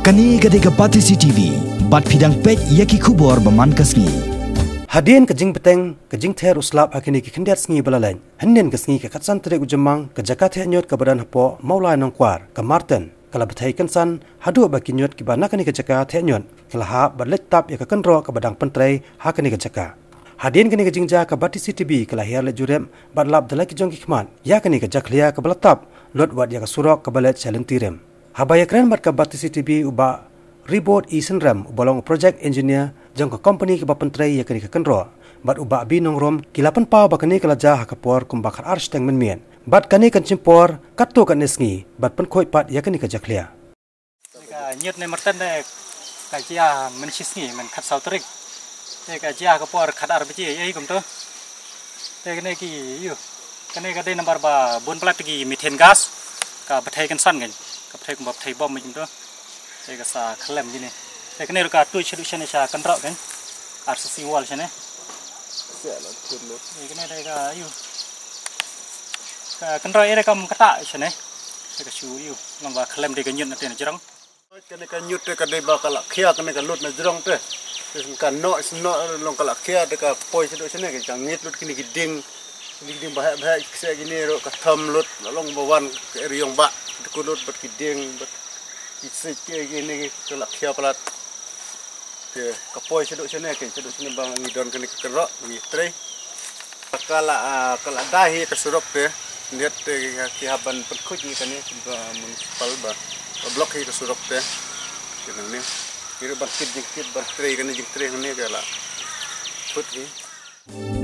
Kani gade ka pati CCTV, bat pidang pek yaki kubor baman kasngi. Hadian ke Jingtwa ke Jingtwa uslap hakini ke kendiat sngi balalain. Henden ke sngi ke katsan tere ujemang ke Jakarta Ñiut ke badan hapo maulai nongkwar ke Marten. Kala betai kensan hadu baki Ñiut ke banakani ke Jakarta Ñiut. Kala ha berlet tap ya ke Kynroh ke badang pentrai hakini ke Jakarta. Hadian kini ke Jingja ke bati CCTV ke lahir le jurem badlap dalai ke jong kikmat. Ya kini ke Jaklia ke belatap lot wat ya ke surok ke balet chalentirem. Habaya keren bat ke bati CCTV uba ribot isenram ubalong project engineer jang ke company ke bapentrai ya kini ke Kynroh. Bat uba abi nongrom kilapan pau bakani ke lajah hakapor kumbakar arsteng menmien. Bat kani kan cimpor katto kan nesngi bat penkoi pat ya kini ke Jaklia. Ñiut ne Marten ne kajia menisisni men kat sautrik. Te kajia kapor kat arbiji ai kum to. Te kene ki yu. Kene kade nomor ba bon plat ki methane gas ka bathai kan san ngai. Ka bathai kum bathai bom kum to. Te ka sa khlem gini. Te kene ka tu chidu chene sha Kynroh kan. RCC wall chene. Te kene dai ka yu. Ka Kynroh ere kam kata chene. Te ka chu yu. Lamba khlem de ka Ñiut na te na jirang. Kene kan Ñiut te kade ba kala khia kene kan lut na jrong te kan no long kala khia te ka poi sedo sene ke jang ngit lut kini giding bah kse gini ro ka tham lut long bawan ke riong ba ku lut bat giding bat kse ke gini kala khia palat ke ka poi sedo sene bang ngidon kene ke Kynroh ni tre kala dahi ke surok te lihat te ki haban perkuji kene municipal ba blok itu surok teh, jangan ni, kira bangkit jingkit bangkit kene jingkit ni kala, put ni.